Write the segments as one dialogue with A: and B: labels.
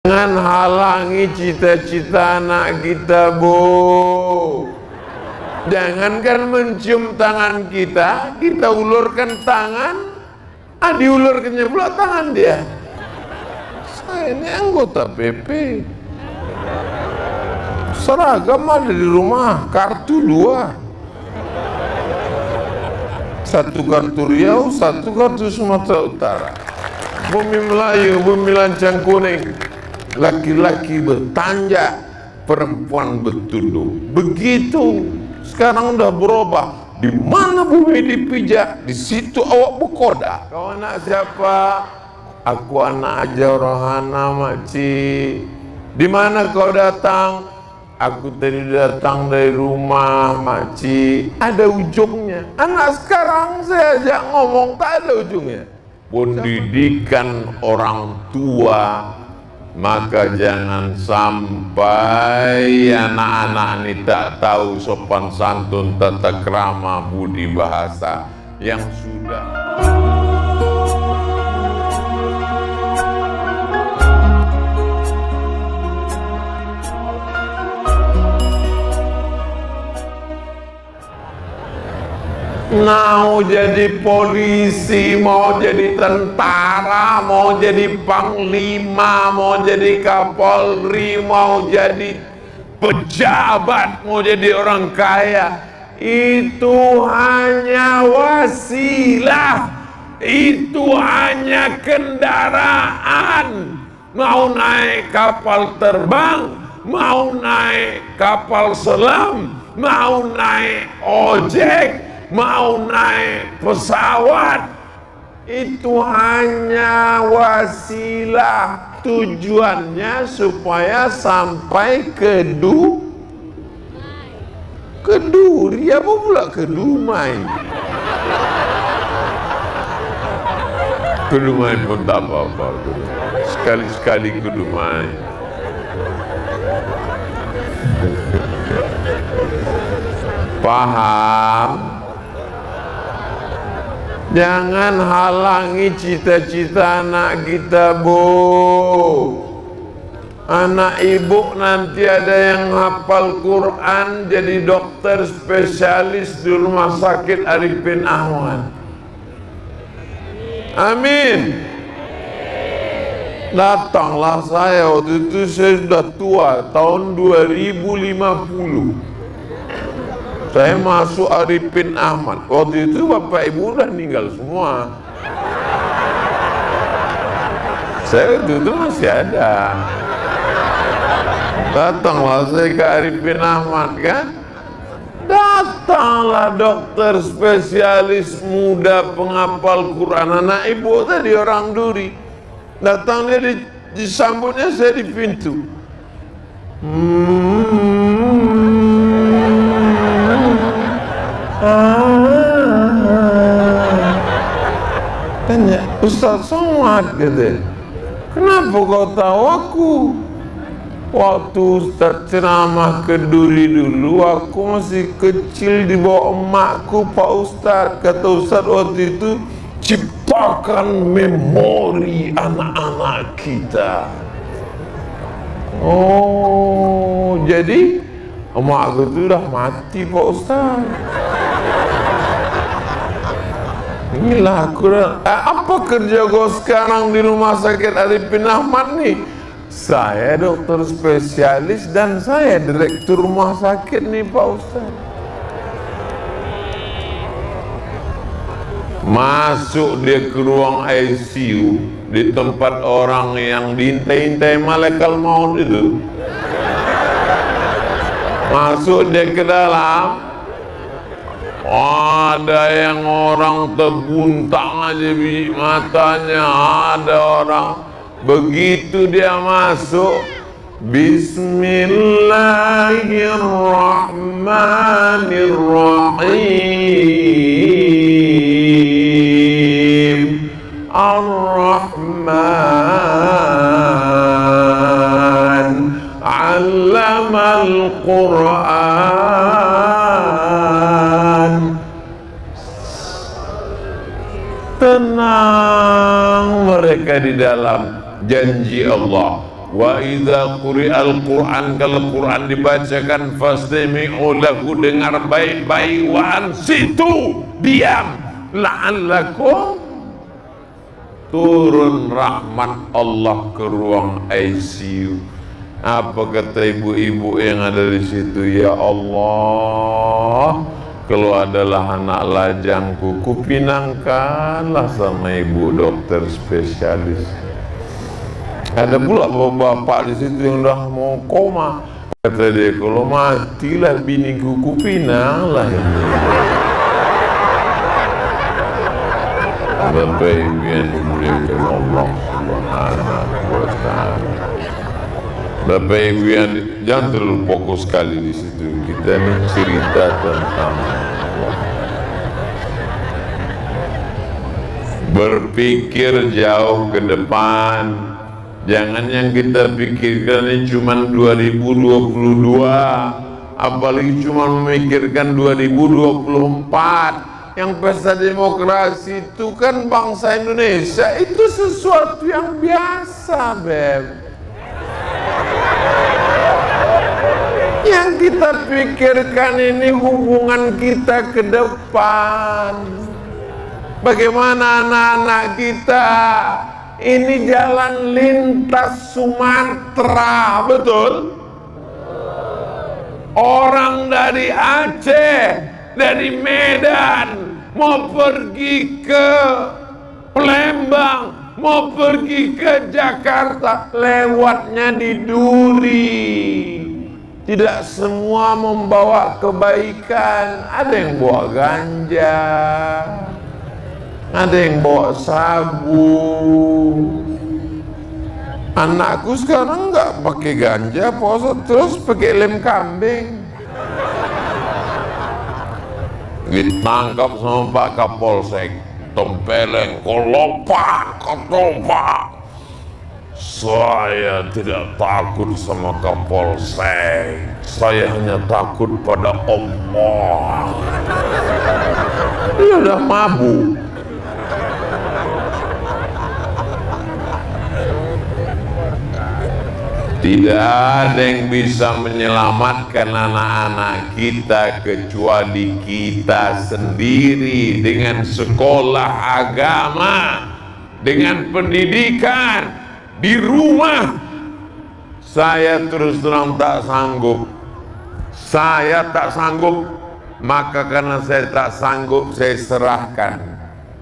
A: Jangan halangi cita-cita anak kita, Bu. Jangankan mencium tangan kita ulurkan tangan, diulurkannya pula tangan dia. Saya ini anggota PP, seragam ada di rumah, kartu 2, satu kartu Riau, satu kartu Sumatera Utara. Bumi Melayu, bumi lancang kuning, laki-laki bertanjak, perempuan bertunduk. Begitu. Sekarang udah berubah. Di mana bumi dipijak, di situ awak berkoda. Kau anak siapa? Aku anak aja Rohana, makcik. Di mana kau datang? Aku tadi datang dari rumah, makcik. Ada ujungnya. Anak sekarang saya ajak ngomong tak ada ujungnya. Pendidikan orang tua, maka jangan sampai anak-anak ini tak tahu sopan santun, tata krama, budi bahasa yang sudah. Mau jadi polisi, mau jadi tentara, mau jadi panglima, mau jadi kapolri, mau jadi pejabat, mau jadi orang kaya, itu hanya wasilah, itu hanya kendaraan. Mau naik kapal terbang, mau naik kapal selam, mau naik ojek, mau naik pesawat, itu hanya wasilah. Tujuannya supaya sampai ke Duri, apa pula ke Dumai. Ke Dumai pun tak apa-apa, sekali-sekali ke Dumai. Paham? Jangan halangi cita-cita anak kita, Bu. Anak ibu nanti ada yang hafal Quran, jadi dokter spesialis di Rumah Sakit Arifin Ahmad. Amin. Datanglah saya, waktu itu saya sudah tua, tahun 2050. Saya masuk Arifin Ahmad. Waktu itu bapak ibu udah meninggal semua. Saya waktu itu masih ada. Datanglah saya ke Arifin Ahmad kan. Datanglah dokter spesialis muda penghafal Quran. Anak ibu tadi orang Duri. Datang dia disambutnya saya di pintu. Tanya, Ustaz Somad, gitu. Kenapa kau tahu aku? Waktu Ustaz ceramah ke Duri dulu, aku masih kecil di bawah emakku, Pak Ustaz. Kata Ustaz waktu itu, ciptakan memori anak-anak kita. Oh, jadi emak aku itu udah mati, Pak Ustaz. Inilah Quran. Apa kerja kau sekarang di Rumah Sakit Arifin Ahmad nih? Saya dokter spesialis dan saya direktur rumah sakit nih, Pak Ustaz. Masuk dia ke ruang ICU di tempat orang yang diintai-intai malaikat maut itu. Masuk dia ke dalam. Ada yang orang terbuntang aja biji matanya, ada orang begitu dia masuk, Bismillahirrahmanirrahim. Ar-Rahman 'allamal Qur'an. Tenang mereka di dalam janji Allah. Wa idza quri'al Qur'an, kalau Quran dibacakan, fastami'u lahu, dengar baik-baik, wa ansitu, diam, la'allakum, turun rahmat Allah ke ruang ICU. Apa kata ibu-ibu yang ada di situ? Ya Allah, kalau adalah anak lajangku, kupinangkanlah sama ibu dokter spesialis. Ada pula bapak di situ yang udah mau koma. Kata dia, kalau matilah biniku, kupinanglah ini. Bapak Ibu yang dimuliakan Allah Subhanahu wa Ta'ala. Bapak Ibu yang jangan terlalu fokus sekali di situ. Kita ini cerita tentang Allah. Berpikir jauh ke depan. Jangan yang kita pikirkan ini cuma 2022, apalagi cuma memikirkan 2024. Yang pesta demokrasi itu kan bangsa Indonesia, itu sesuatu yang biasa, Beb. Yang kita pikirkan ini hubungan kita ke depan. Bagaimana anak-anak kita? Ini jalan lintas Sumatera, betul? Orang dari Aceh, dari Medan, mau pergi ke Palembang, mau pergi ke Jakarta, lewatnya di Duri. Tidak semua membawa kebaikan. Ada yang bawa ganja, ada yang bawa sabu. Anakku sekarang nggak pakai ganja, puasa terus pakai lem kambing. Ditangkap sama Pak Kapolsek, tempeleng, kolopak, ketopak. Saya tidak takut sama Kapolsek, saya hanya takut pada Allah. Dia udah mabuk. Tidak ada yang bisa menyelamatkan anak-anak kita kecuali kita sendiri, dengan sekolah agama, dengan pendidikan di rumah. Saya terus terang tak sanggup. Saya tak sanggup. Maka karena saya tak sanggup, saya serahkan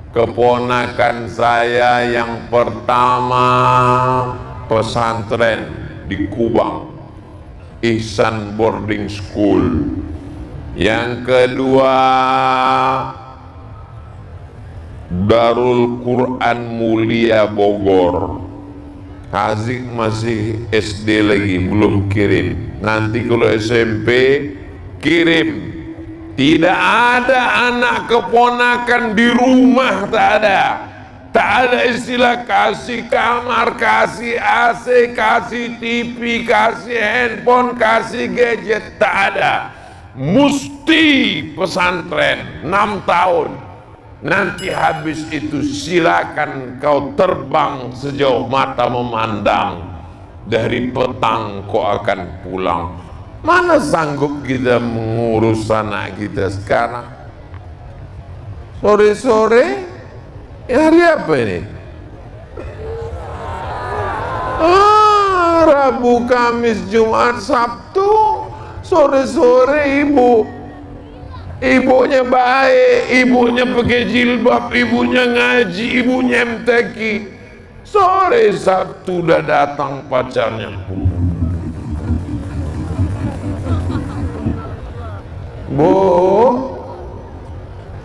A: keponakan saya yang pertama pesantren di Kubang, Ihsan Boarding School. Yang kedua Darul Quran Mulia Bogor. Hazik masih SD lagi, belum kirim. Nanti kalau SMP kirim. Tidak ada anak keponakan di rumah, tak ada. Tak ada istilah kasih kamar, kasih AC, kasih TV, kasih handphone, kasih gadget. Tak ada. Mesti pesantren 6 tahun. Nanti habis itu silakan kau terbang sejauh mata memandang. Dari petang kau akan pulang. Mana sanggup kita mengurus anak kita sekarang? Sore-sore, hari apa ini? Rabu, Kamis, Jumat, Sabtu. Sore-sore ibunya baik, ibunya pakai jilbab, ibunya ngaji, ibunya MTQ. Sore Sabtu udah datang pacarnya. Bu,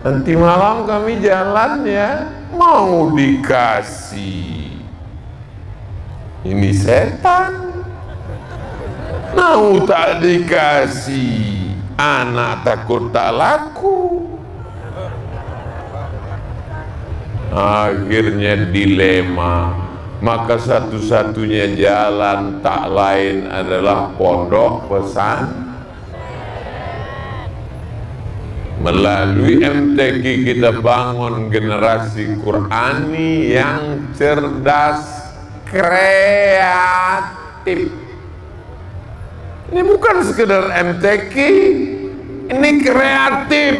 A: nanti malam kami jalan ya. Mau dikasih. Ini setan. Mau tak dikasih. Anak takut tak laku. Akhirnya dilema. Maka satu-satunya jalan tak lain adalah pondok pesantren. Melalui MTQ kita bangun generasi Qurani yang cerdas, kreatif. kreatif. Ini bukan sekedar MTQ, ini kreatif.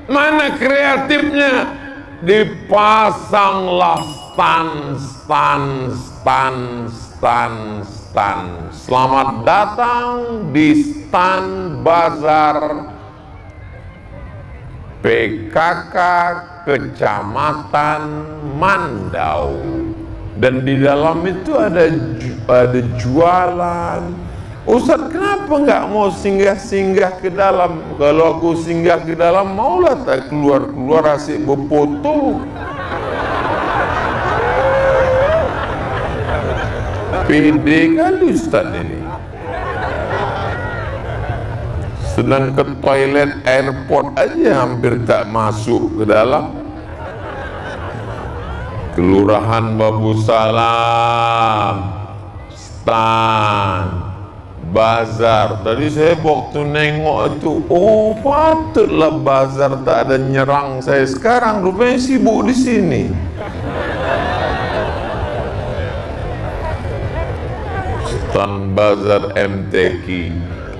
A: Mana kreatifnya? Dipasanglah stand. Selamat datang di stand bazar PKK Kecamatan Mandau, dan di dalam itu ada jualan. Ustadz, kenapa nggak mau singgah-singgah ke dalam? Kalau aku singgah ke dalam, maulah tak keluar asyik berfoto. Pede kali Ustadz ini. Sedang ke toilet airport aja hampir tak masuk ke dalam. Kelurahan Babu Salam, stand bazar. Tadi saya waktu nengok itu, oh patutlah bazar tak ada nyerang saya. Sekarang rupanya sibuk di sini. Stand bazar MTQ.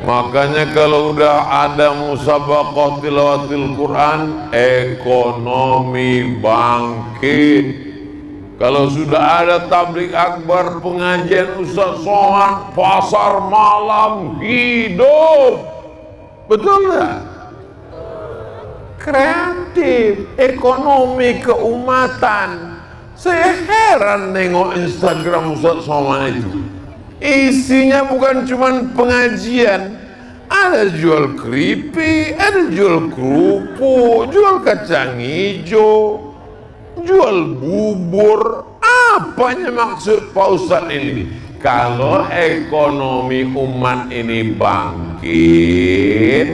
A: Makanya kalau udah ada musabaqah tilawatil Quran, ekonomi bangkit. Kalau sudah ada tabligh akbar, pengajian Ustaz Somad, pasar malam hidup. Betul nggak? Kreatif, ekonomi keumatan. Saya heran nengok Instagram Ustaz Somad itu. Isinya bukan cuma pengajian, ada jual keripik, ada jual kerupuk, jual kacang hijau, jual bubur. Apanya maksud Pak Ustadz ini? Kalau ekonomi umat ini bangkit,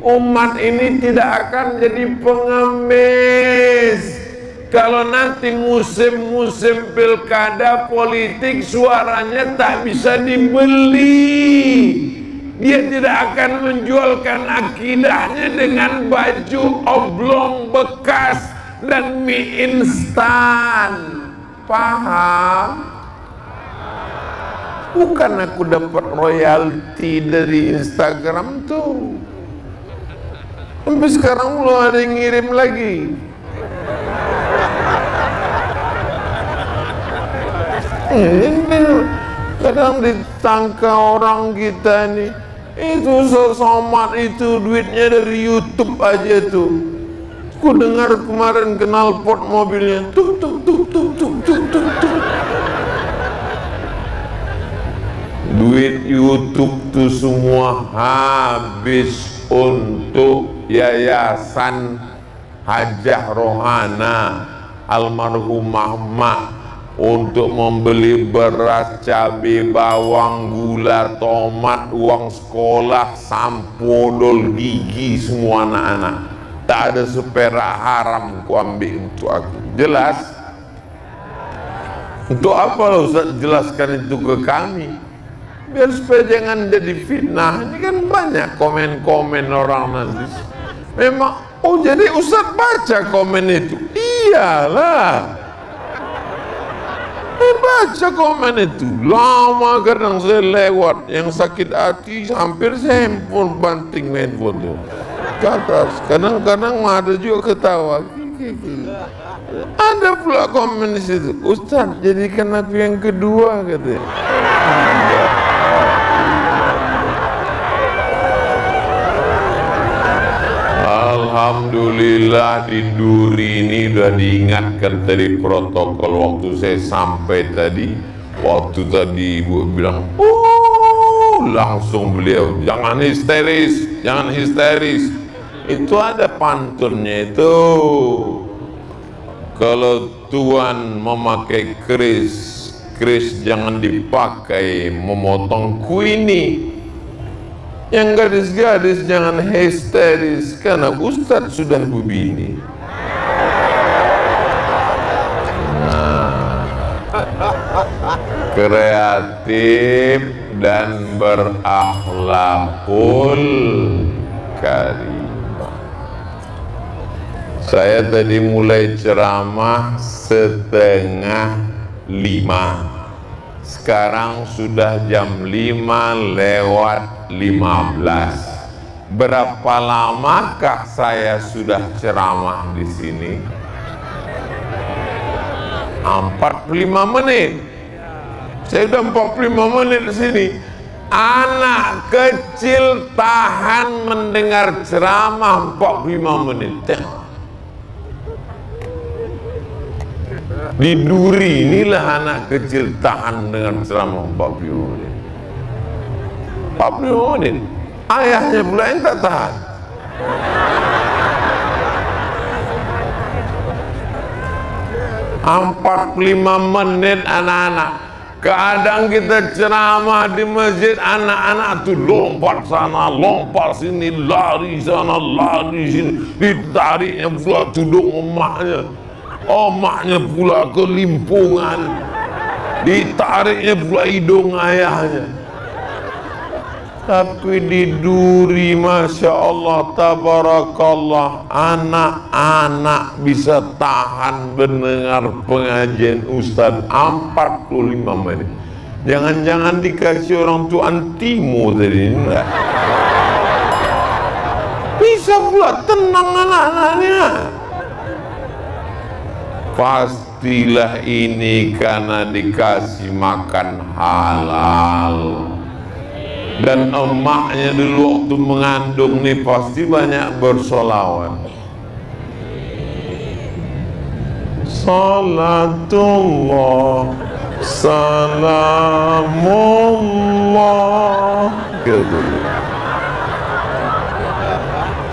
A: umat ini tidak akan jadi pengemis. Kalau nanti musim pilkada politik, suaranya tak bisa dibeli. Dia tidak akan menjualkan akidahnya dengan baju oblong bekas dan mie instan. Paham? Bukan aku dapat royalti dari Instagram tuh. Sampai sekarang belum ada yang ngirim lagi. Kadang ditangka orang kita nih, itu Somad itu duitnya dari YouTube aja tuh. Ku dengar kemarin knalpot mobilnya tuk. Duit YouTube tuh semua habis untuk yayasan Hajah Rohana almarhumah mak, untuk membeli beras, cabai, bawang, gula, tomat, uang sekolah, sampo, odol gigi semua anak-anak. Tak ada seperak haram ku ambil untuk aku. Jelas? Untuk apa Ustaz jelaskan itu ke kami? Biar supaya jangan jadi fitnah. Ini kan banyak komen-komen orang nanti. Memang, oh jadi Ustaz baca komen itu? Iyalah. Baca komen itu. Lama kadang saya lewat. Yang sakit hati hampir saya handphone banting handphone itu. Kadang-kadang ada juga ketawa. Ada pula komen di situ. Ustaz, jadikan aku yang kedua katanya. Alhamdulillah di Duri ini sudah diingatkan tadi protokol waktu saya sampai tadi. Waktu tadi ibu bilang, oh langsung beliau, jangan histeris. Itu ada pantunnya itu. Kalau Tuhan memakai keris jangan dipakai memotong kuini. Yang gadis-gadis jangan histeris karena Ustadz sudah begini. Kreatif dan berakhlakul karimah. Saya tadi mulai ceramah 4:30. Sekarang sudah jam 5:15. Berapa lamakah saya sudah ceramah di sini? 45 menit. Saya sudah 45 menit di sini. Anak kecil tahan mendengar ceramah 45 menit. Di Duri inilah anak kecil tahan dengan ceramah 45 menit. 45 menit. Ayahnya pula yang tak tahan. Empat 45 menit anak-anak. Kadang kita ceramah di masjid, anak-anak tuh lompat sana, lompat sini, lari sana, lari sini, ditariknya pula tudung emaknya, emaknya pula kelimpungan, ditariknya pula hidung ayahnya. Tapi di Duri, Masya Allah, Tabarakallah, anak-anak bisa tahan mendengar pengajian Ustaz 45 menit. Jangan-jangan dikasih orang tua antimo tadi, enggak? Bisa pula tenang anak-anaknya. Pastilah ini karena dikasih makan halal. Dan emaknya dulu waktu mengandung nih pasti banyak bersolawat. Salatullah, salamullah. Gitu.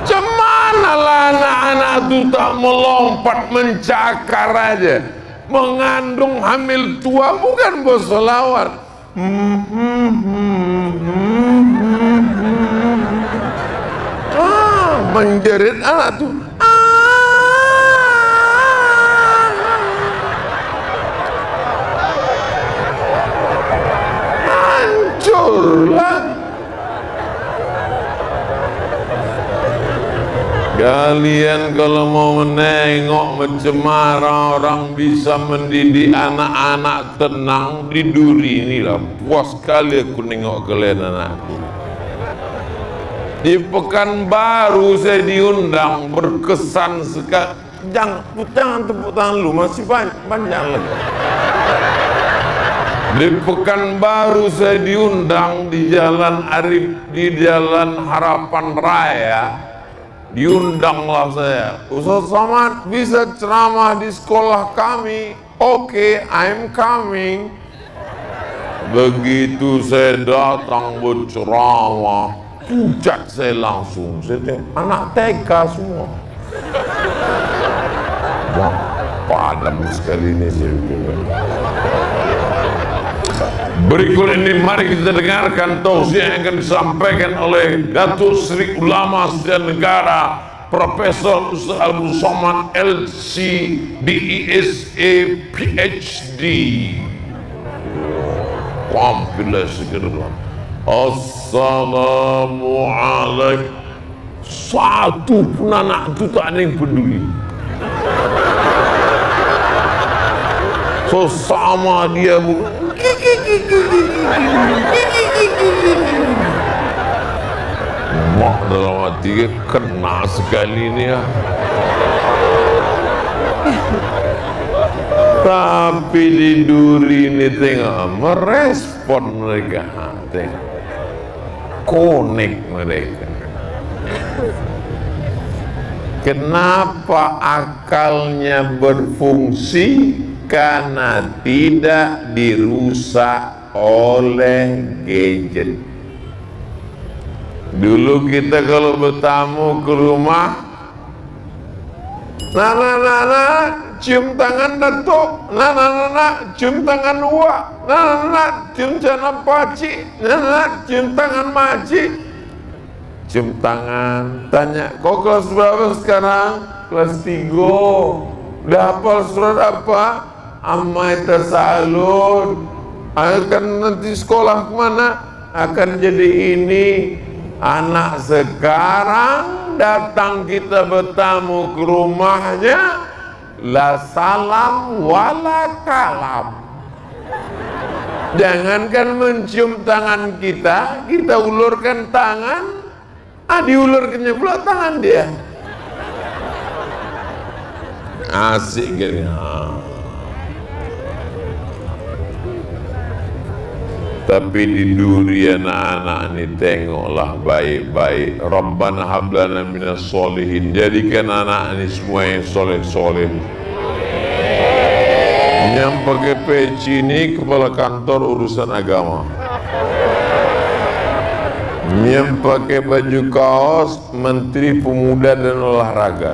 A: Cemanalah anak-anak itu tak melompat mencakar aja. Mengandung hamil tua bukan bersolawat. Menjerit anak tuh. Hancurlah. Kalian kalau mau menengok mencemara orang bisa mendidik anak-anak tenang di Duri inilah. Puas sekali aku nengok kalian anakku. Di Pekanbaru saya diundang, berkesan sekali. Jangan tepuk tangan lu, masih panjang lagi. Di Pekanbaru saya diundang di Jalan Arif, di Jalan Harapan Raya. Diundanglah saya, Ustaz Somad bisa ceramah di sekolah kami. Oke, I'm coming. Begitu saya datang berceramah, pucat saya langsung. Saya tengok anak TK semua. Wah, padam sekali ini saya bilang. Berikut ini mari kita dengarkan tausiah yang akan disampaikan oleh Datuk Seri Ulama Setiap Negara Profesor Ustaz Abdul Somad LC DESA PhD. Alhamdulillah segera. Assalamualaikum. Satu pun anak itu tak ada yang peduli. So sama dia mak dalam hati kena sekali ini ya. Tapi di Duri ini tengok merespon mereka, tengok connect mereka. Kenapa akalnya berfungsi? Karena tidak dirusak oleh gadget. Dulu kita kalau bertamu ke rumah, nana cium tangan datuk, nana cium tangan uak, nana cium tangan pakcik, nana cium tangan makcik, cium tangan. Tanya, kau kelas berapa sekarang? Kelas 3. Udah hafal surat apa? Amma tasalun. Akan nanti sekolah kemana? Akan jadi ini. Anak sekarang datang kita bertamu ke rumahnya, la salam wala kalam. Jangankan mencium tangan kita, kita ulurkan tangan, diulurkannya pula tangan dia. Asik gitu. Tapi di dunia anak-anak ini tengoklah baik-baik. Rabbana hablana minas solihin. Jadikan anak ini semua yang soleh-soleh. Yang pakai peci ini kepala kantor urusan agama. Yang pakai baju kaos Menteri Pemuda dan Olahraga.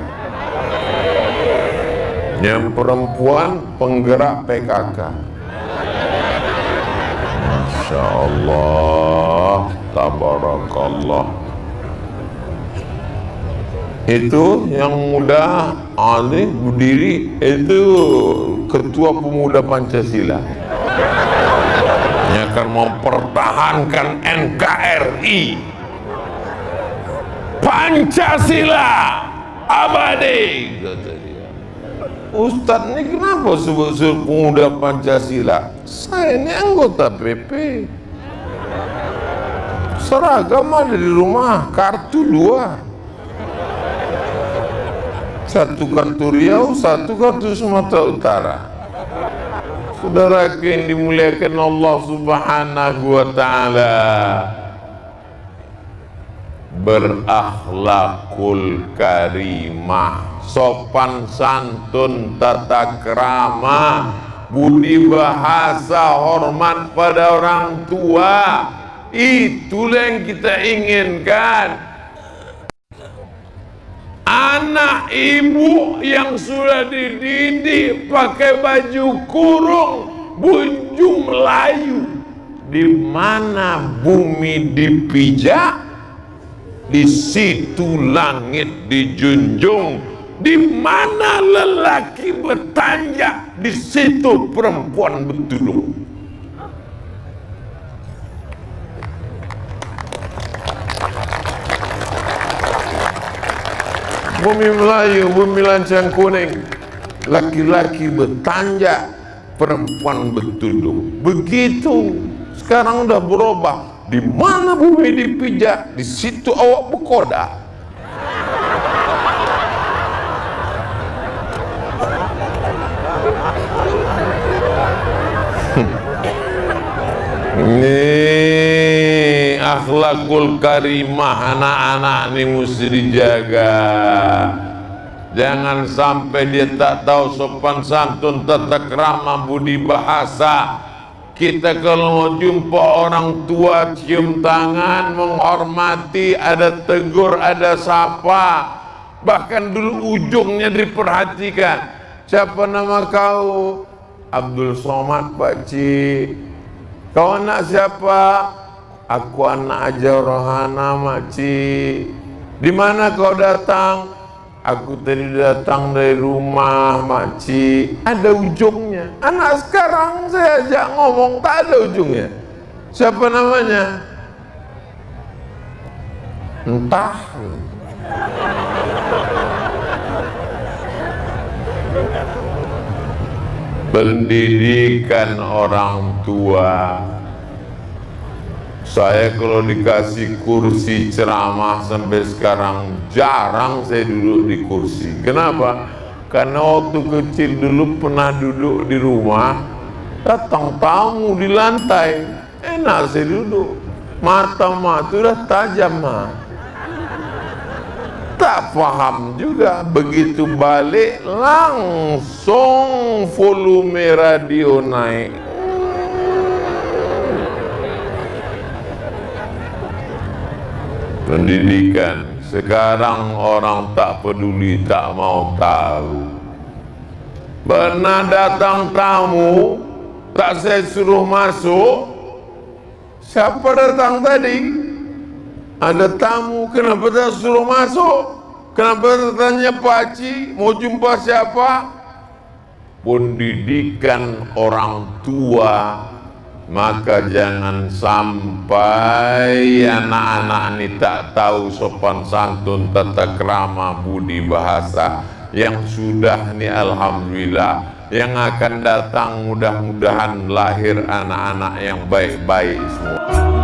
A: Yang perempuan penggerak PKK. Masya Allah, tabarakallah. Itu yang muda alih berdiri, itu ketua pemuda Pancasila yang akan mempertahankan NKRI Pancasila abadi, kata dia. Ustadz ini kenapa sebut-sebut pemuda Pancasila? Saya ini anggota PP, seragam ada di rumah, kartu 2, satu kartu Riau, satu kartu Sumatera Utara. Saudara yang dimuliakan Allah Subhanahu wa Ta'ala, berakhlakul karimah, sopan santun, tata krama, budi bahasa, hormat pada orang tua. Itulah yang kita inginkan. Anak ibu yang sudah dididik pakai baju kurung, bunjung Melayu, di mana bumi dipijak, di situ langit dijunjung. Di mana lelaki bertanjak, di situ perempuan bertulung. Bumi Melayu, bumi lancang kuning, laki-laki bertanjak, perempuan bertulung. Begitu. Sekarang udah berubah. Di mana bumi dipijak, di situ awak berkoda. Ini akhlakul karimah anak-anak ini mesti dijaga. Jangan sampai dia tak tahu sopan santun, tata krama, budi bahasa. Kita kalau mau jumpa orang tua, cium tangan, menghormati, ada tegur, ada sapa. Bahkan dulu ujungnya diperhatikan. Siapa nama kau? Abdul Somad, Pakcik. Kau anak siapa? Aku anak Aja Rohana, Makcik. Di mana kau datang? Aku tadi datang dari rumah, Makcik. Ada ujungnya. Anak sekarang saya ajak ngomong tak ada ujungnya. Siapa namanya? Entah. Pendidikan orang tua. Saya kalau dikasih kursi ceramah sampai sekarang jarang saya duduk di kursi. Kenapa? Karena waktu kecil dulu pernah duduk di rumah, datang tamu di lantai, enak saya duduk. Mata itu udah tajam mah. Tak paham juga, begitu balik langsung volume radio naik. Pendidikan sekarang orang tak peduli, tak mau tahu. Pernah datang tamu, tak saya suruh masuk. Siapa datang tadi? Ada tamu, kenapa tak suruh masuk? Kenapa tanya Pakcik, mau jumpa siapa? Pendidikan orang tua. Maka jangan sampai anak-anak ini tak tahu sopan santun, tata krama, budi bahasa. Yang sudah nih alhamdulillah yang akan datang mudah-mudahan lahir anak-anak yang baik-baik semua.